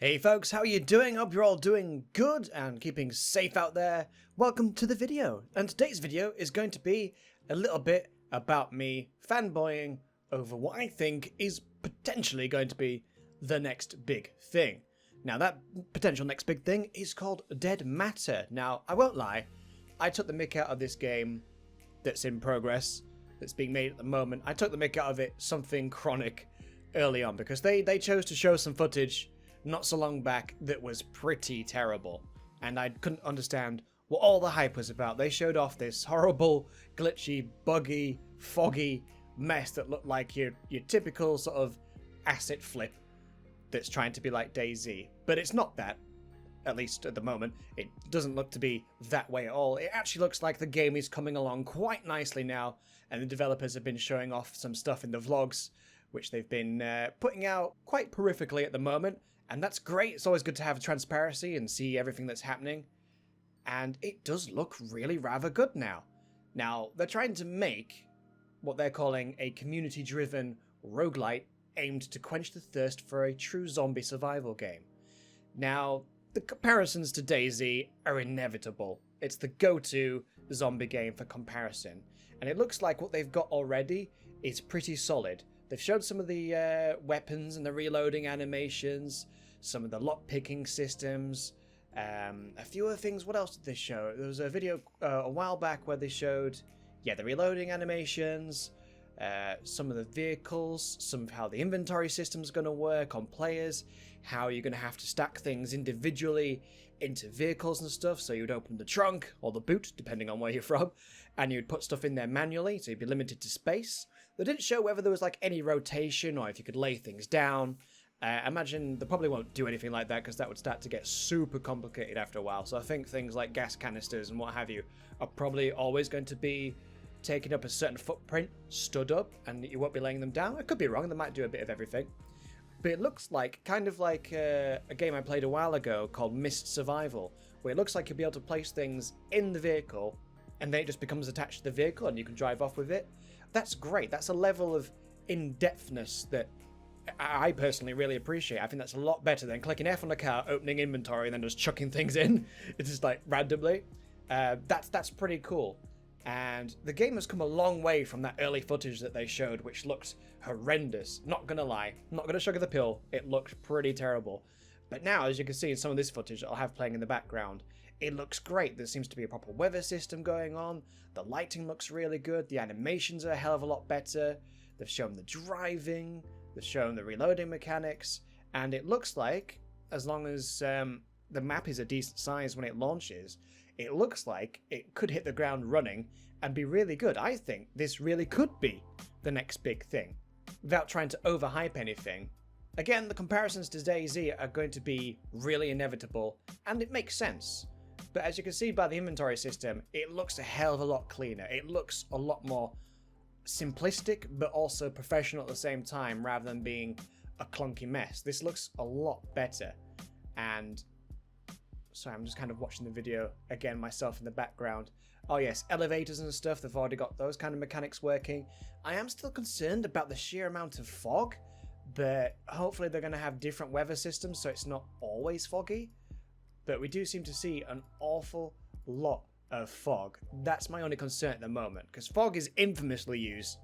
Hey folks, how are you doing? Hope you're all doing good and keeping safe out there. Welcome to the video, and today's video is going to be a little bit about me fanboying over what I think is potentially going to be the next big thing. Now that potential next big thing is called Dead Matter. Now I won't lie, I took the mick out of this game that's in progress, that's being made at the moment. I took the mick out of it something chronic early on because they chose to show some footage not so long back that was pretty terrible, and I couldn't understand what all the hype was about. They showed off this horrible, glitchy, buggy, foggy mess that looked like your typical sort of asset flip that's trying to be like DayZ, but it's not that. At least at the moment, it doesn't look to be that way at all. It actually looks like the game is coming along quite nicely now, and the developers have been showing off some stuff in the vlogs, which they've been putting out quite peripherally at the moment, and that's great. It's always good to have transparency and see everything that's happening, and it does look really rather good now. Now, they're trying to make what they're calling a community-driven roguelite aimed to quench the thirst for a true zombie survival game. Now, the comparisons to DayZ are inevitable. It's the go-to zombie game for comparison, and it looks like what they've got already is pretty solid. They've showed some of the weapons and the reloading animations, some of the lock-picking systems, a few other things. What else did they show? There was a video a while back where they showed, the reloading animations, some of the vehicles, some of how the inventory system's going to work on players, how you're going to have to stack things individually into vehicles and stuff. So you'd open the trunk or the boot, depending on where you're from, and you'd put stuff in there manually, so you'd be limited to space. They didn't show whether there was like any rotation or if you could lay things down. I imagine they probably won't do anything like that because that would start to get super complicated after a while. So I think things like gas canisters and what have you are probably always going to be taking up a certain footprint, stood up, and you won't be laying them down. I could be wrong, they might do a bit of everything. But it looks like, kind of like a game I played a while ago called Mist Survival, where it looks like you'll be able to place things in the vehicle, and then it just becomes attached to the vehicle, and you can drive off with it. That's great. That's a level of in-depthness that I personally really appreciate. I think that's a lot better than clicking F on the car, opening inventory, and then just chucking things in. It's just like randomly. That's pretty cool. And the game has come a long way from that early footage that they showed, which looked horrendous. Not gonna lie, not gonna sugar the pill, it looked pretty terrible. But now, as you can see in some of this footage that I'll have playing in the background, it looks great. There seems to be a proper weather system going on, the lighting looks really good, the animations are a hell of a lot better, they've shown the driving, they've shown the reloading mechanics, and it looks like, as long as the map is a decent size when it launches, it looks like it could hit the ground running and be really good. I think this really could be the next big thing, without trying to overhype anything. Again, the comparisons to DayZ are going to be really inevitable, and it makes sense. But as you can see by the inventory system, it looks a hell of a lot cleaner. It looks a lot more simplistic, but also professional at the same time, rather than being a clunky mess. This looks a lot better, and sorry, I'm just kind of watching the video again myself in the background. Oh yes, elevators and stuff, they've already got those kind of mechanics working. I am still concerned about the sheer amount of fog, but hopefully they're going to have different weather systems so it's not always foggy. But we do seem to see an awful lot of fog. That's my only concern at the moment, because fog is infamously used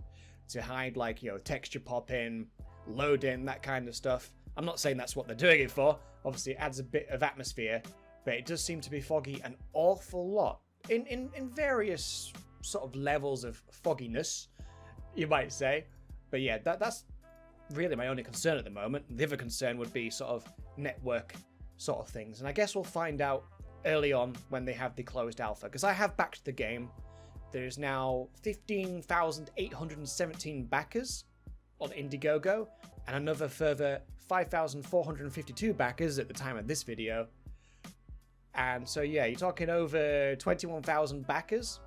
to hide texture pop in, load in, that kind of stuff. I'm not saying that's what they're doing it for. Obviously it adds a bit of atmosphere, but it does seem to be foggy an awful lot in various sort of levels of fogginess, you might say. But yeah, that's really my only concern at the moment. The other concern would be sort of network sort of things, and I guess we'll find out early on when they have the closed alpha, because I have backed the game. There's now 15,817 backers on Indiegogo, and another further 5,452 backers at the time of this video. And so yeah, you're talking over 21,000 backers.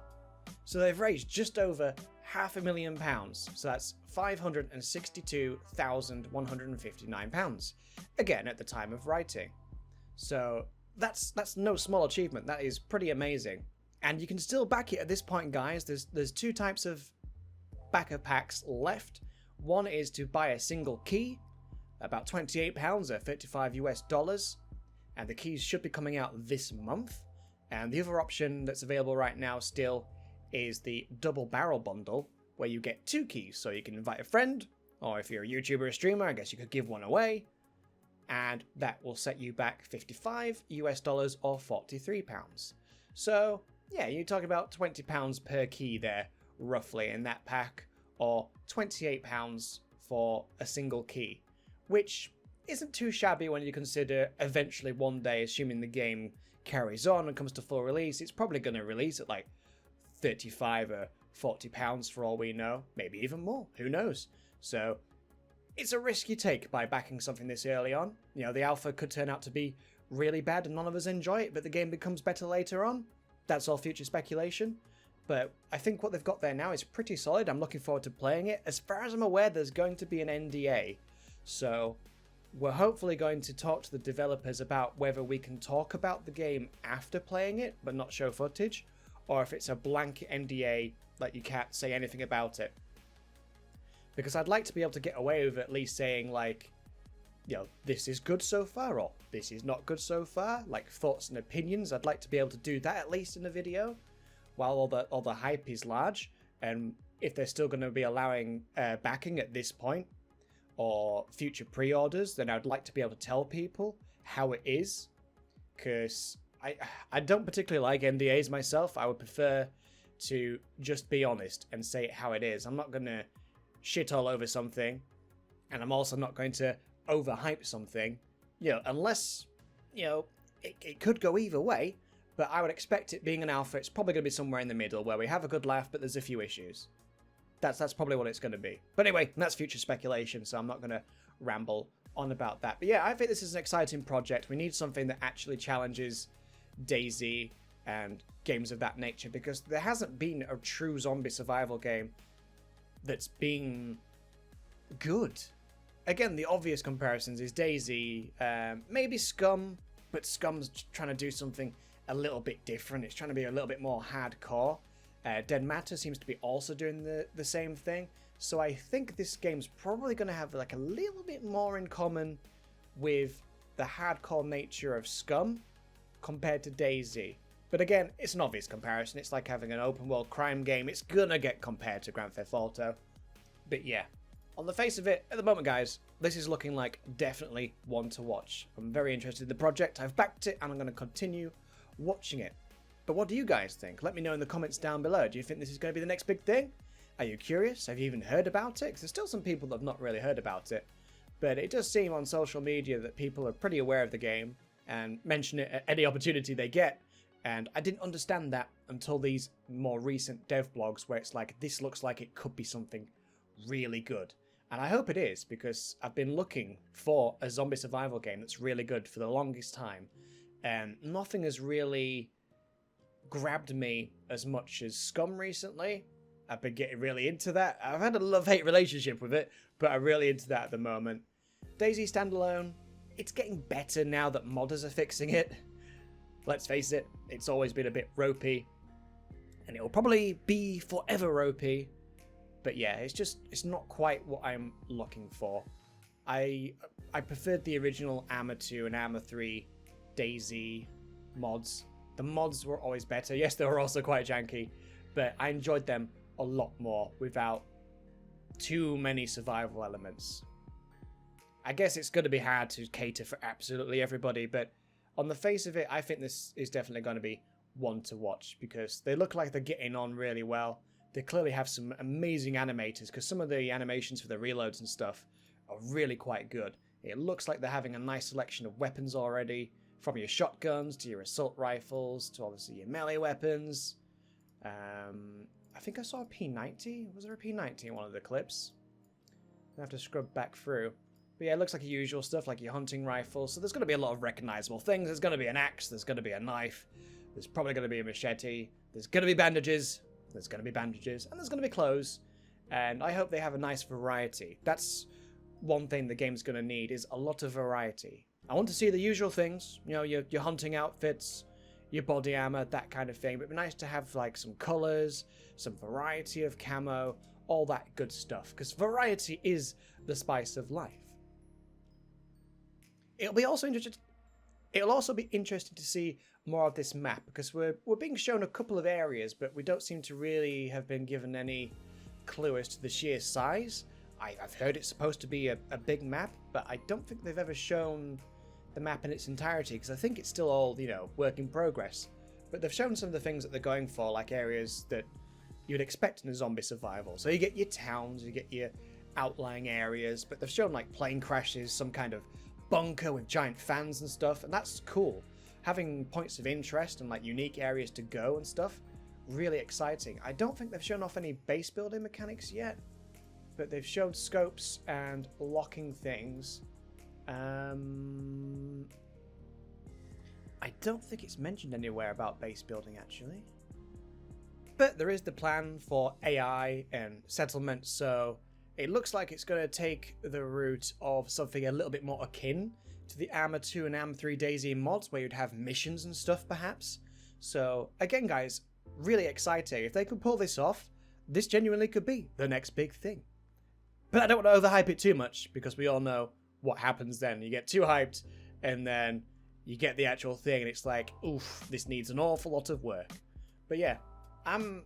So they've raised just over £500,000. So that's £562,159. Again, at the time of writing. So that's no small achievement. That is pretty amazing. And you can still back it at this point, guys. There's two types of backer packs left. One is to buy a single key, about £28 or 35 US dollars. And the keys should be coming out this month. And the other option that's available right now still is the double barrel bundle, where you get 2 keys. So you can invite a friend, or if you're a YouTuber or a streamer, I guess you could give one away. And that will set you back 55 US dollars or £43. So yeah, you're talking about £20 per key there, roughly, in that pack, or £28 for a single key, which isn't too shabby when you consider eventually one day, assuming the game carries on and comes to full release, it's probably going to release at like £35 or £40 for all we know, maybe even more, who knows. So it's a risk you take by backing something this early on. You know, the alpha could turn out to be really bad and none of us enjoy it, but the game becomes better later on. That's all future speculation. But I think what they've got there now is pretty solid. I'm looking forward to playing it. As far as I'm aware, there's going to be an NDA. So we're hopefully going to talk to the developers about whether we can talk about the game after playing it, but not show footage, or if it's a blanket NDA, like you can't say anything about it. Because I'd like to be able to get away with at least saying, like, you know, this is good so far, or this is not good so far, like thoughts and opinions. I'd like to be able to do that at least in a video, while all the hype is large. And if they're still going to be allowing backing at this point, or future pre-orders, then I'd like to be able to tell people how it is, because I don't particularly like NDAs myself. I would prefer to just be honest and say it how it is. I'm not going to shit all over something, and I'm also not going to overhype something, you know, unless, you know, it could go either way, but I would expect it being an alpha, it's probably going to be somewhere in the middle where we have a good laugh, but there's a few issues. That's probably what it's going to be. But anyway, that's future speculation, so I'm not going to ramble on about that. But yeah, I think this is an exciting project. We need something that actually challenges DayZ and games of that nature, because there hasn't been a true zombie survival game that's been good. Again, the obvious comparisons is DayZ, maybe Scum, but Scum's trying to do something a little bit different. It's trying to be a little bit more hardcore. Dead Matter seems to be also doing the same thing. So I think this game's probably going to have like a little bit more in common with the hardcore nature of Scum compared to DayZ. But again, it's an obvious comparison. It's like having an open world crime game. It's gonna get compared to Grand Theft Auto. But yeah, on the face of it, at the moment, guys, this is looking like definitely one to watch. I'm very interested in the project. I've backed it and I'm going to continue watching it. But what do you guys think? Let me know in the comments down below. Do you think this is going to be the next big thing? Are you curious? Have you even heard about it? Because there's still some people that have not really heard about it. But it does seem on social media that people are pretty aware of the game and mention it at any opportunity they get. And I didn't understand that until these more recent dev blogs where it's like, this looks like it could be something really good. And I hope it is, because I've been looking for a zombie survival game that's really good for the longest time. And nothing has really grabbed me as much as Scum recently. I've been getting really into that. I've had a love-hate relationship with it, but I'm really into that at the moment. DayZ Standalone, it's getting better now that modders are fixing it. Let's face it, it's always been a bit ropey, and it will probably be forever ropey. But yeah, it's not quite what I'm looking for. I preferred the original Arma 2 and Arma 3 DayZ mods. The mods were always better. Yes, they were also quite janky, but I enjoyed them a lot more without too many survival elements. I guess it's going to be hard to cater for absolutely everybody, but on the face of it, I think this is definitely going to be one to watch, because they look like they're getting on really well. They clearly have some amazing animators, because some of the animations for the reloads and stuff are really quite good. It looks like they're having a nice selection of weapons already, from your shotguns to your assault rifles to obviously your melee weapons. I think I saw a P90. Was there a P90 in one of the clips? I have to scrub back through. But yeah, it looks like your usual stuff, like your hunting rifle. So there's going to be a lot of recognizable things. There's going to be an axe. There's going to be a knife. There's probably going to be a machete. There's going to be bandages. There's going to be bandages. And there's going to be clothes. And I hope they have a nice variety. That's one thing the game's going to need, is a lot of variety. I want to see the usual things. You know, your hunting outfits, your body armor, that kind of thing. But it'd be nice to have like some colors, some variety of camo, all that good stuff. Because variety is the spice of life. It'll also be interesting to see more of this map, because we're being shown a couple of areas, but we don't seem to really have been given any clue as to the sheer size. I've heard it's supposed to be a big map, but I don't think they've ever shown the map in its entirety, because I think it's still all, you know, work in progress. But they've shown some of the things that they're going for, like areas that you'd expect in a zombie survival. So you get your towns, you get your outlying areas, but they've shown like plane crashes, some kind of bunker with giant fans and stuff, and that's cool. Having points of interest and like unique areas to go and stuff, really exciting. I don't think they've shown off any base building mechanics yet, but they've shown scopes and locking things. I don't think it's mentioned anywhere about base building actually. But there is the plan for AI and settlement, so it looks like it's going to take the route of something a little bit more akin to the Arma 2 and Arma 3 DayZ mods, where you'd have missions and stuff perhaps. So again guys, really exciting. If they could pull this off, this genuinely could be the next big thing. But I don't want to overhype it too much, because we all know what happens then. You get too hyped, and then you get the actual thing, and it's like, oof, this needs an awful lot of work. But yeah, I'm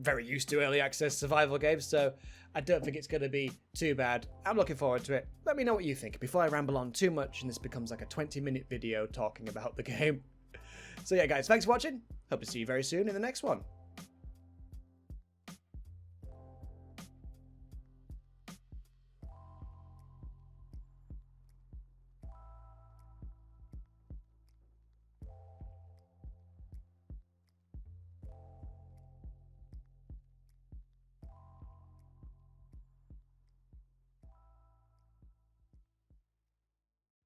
very used to early access survival games, so I don't think it's going to be too bad. I'm looking forward to it. Let me know what you think before I ramble on too much and this becomes like a 20-minute video talking about the game. So yeah guys, thanks for watching. Hope to see you very soon in the next one.